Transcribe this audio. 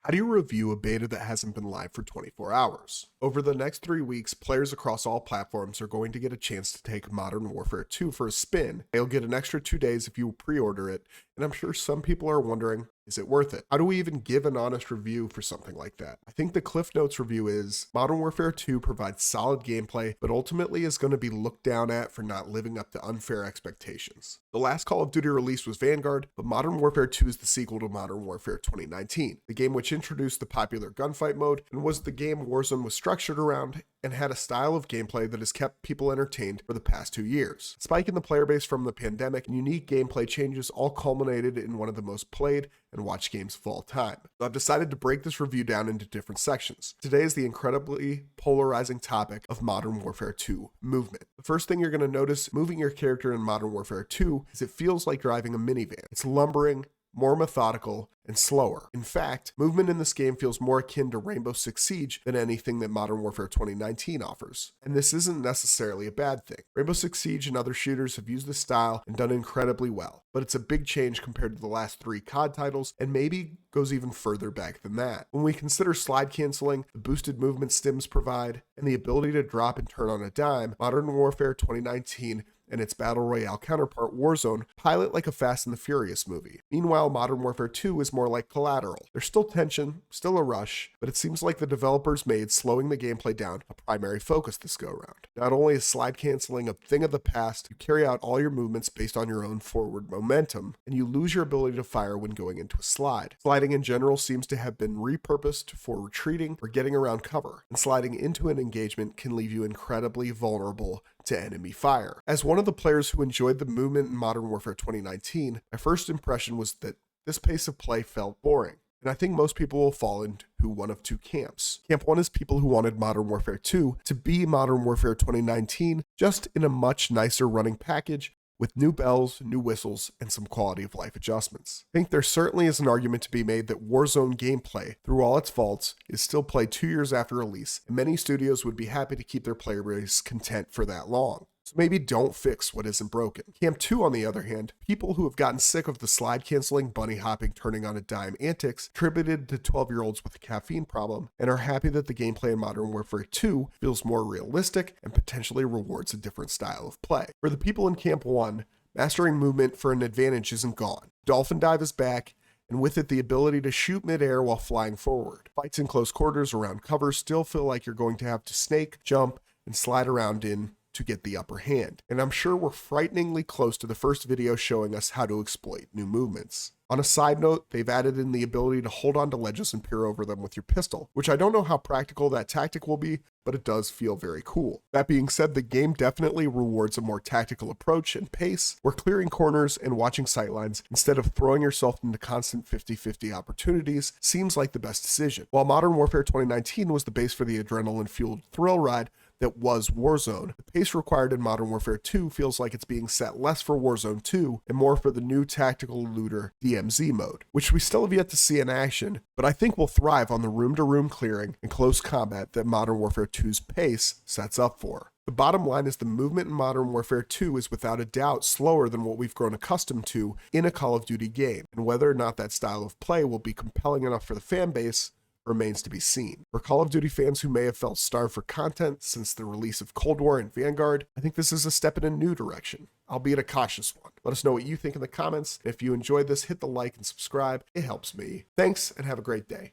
How do you review a beta that hasn't been live for 24 hours? Over the next 3 weeks, players across all platforms are going to get a chance to take Modern Warfare 2 for a spin. They'll get an extra 2 days if you pre-order it, and I'm sure some people are wondering, is it worth it? How do we even give an honest review for something like that? I think the Cliff Notes review is Modern Warfare 2 provides solid gameplay, but ultimately is going to be looked down at for not living up to unfair expectations. The last Call of Duty release was Vanguard, but Modern Warfare 2 is the sequel to Modern Warfare 2019, the game which introduced the popular gunfight mode and was the game Warzone was structured around and had a style of gameplay that has kept people entertained for the past 2 years. Spike in the player base from the pandemic and unique gameplay changes all culminated in one of the most played and watched games of all time. So I've decided to break this review down into different sections. Today is the incredibly polarizing topic of Modern Warfare 2 movement. The first thing you're going to notice moving your character in Modern Warfare 2 is it feels like driving a minivan. It's lumbering, more methodical, and slower. In fact, movement in this game feels more akin to Rainbow Six Siege than anything that Modern Warfare 2019 offers. And this isn't necessarily a bad thing. Rainbow Six Siege and other shooters have used this style and done incredibly well, but it's a big change compared to the last 3 COD titles and maybe goes even further back than that. When we consider slide canceling, the boosted movement stims provide, and the ability to drop and turn on a dime, Modern Warfare 2019 and its battle royale counterpart Warzone pilot like a Fast and the Furious movie. Meanwhile, Modern Warfare 2 is more like Collateral. There's still tension, still a rush, but it seems like the developers made slowing the gameplay down a primary focus this go around. Not only is slide canceling a thing of the past, you carry out all your movements based on your own forward momentum, and you lose your ability to fire when going into a slide. Sliding in general seems to have been repurposed for retreating or getting around cover, and sliding into an engagement can leave you incredibly vulnerable to enemy fire. As one of the players who enjoyed the movement in Modern Warfare 2019, my first impression was that this pace of play felt boring. And I think most people will fall into one of 2 camps. Camp 1 is people who wanted Modern Warfare 2 to be Modern Warfare 2019, just in a much nicer running package with new bells, new whistles, and some quality of life adjustments. I think there certainly is an argument to be made that Warzone gameplay, through all its faults, is still played 2 years after release, and many studios would be happy to keep their player base content for that long. So maybe don't fix what isn't broken. Camp 2, on the other hand, people who have gotten sick of the slide canceling, bunny hopping, turning on a dime antics attributed to 12-year-olds with a caffeine problem, and are happy that the gameplay in Modern Warfare 2 feels more realistic and potentially rewards a different style of play. For the people in Camp 1, mastering movement for an advantage isn't gone. Dolphin Dive is back, and with it the ability to shoot midair while flying forward. Fights in close quarters around cover still feel like you're going to have to snake, jump, and slide around in to get the upper hand. And I'm sure we're frighteningly close to the first video showing us how to exploit new movements. On a side note, they've added in the ability to hold on to ledges and peer over them with your pistol, which I don't know how practical that tactic will be, but it does feel very cool. That being said, the game definitely rewards a more tactical approach and pace, where clearing corners and watching sightlines instead of throwing yourself into constant 50-50 opportunities seems like the best decision. While Modern Warfare 2019 was the base for the adrenaline-fueled thrill ride that was Warzone, the pace required in Modern Warfare 2 feels like it's being set less for Warzone 2 and more for the new tactical looter DMZ mode, which we still have yet to see in action, but I think will thrive on the room-to-room clearing and close combat that Modern Warfare 2's pace sets up for. The bottom line is the movement in Modern Warfare 2 is without a doubt slower than what we've grown accustomed to in a Call of Duty game, and whether or not that style of play will be compelling enough for the fan base remains to be seen. For Call of Duty fans who may have felt starved for content since the release of Cold War and Vanguard, I think this is a step in a new direction, albeit a cautious one. Let us know what you think in the comments. If you enjoyed this, hit the like and subscribe. It helps me. Thanks, and have a great day.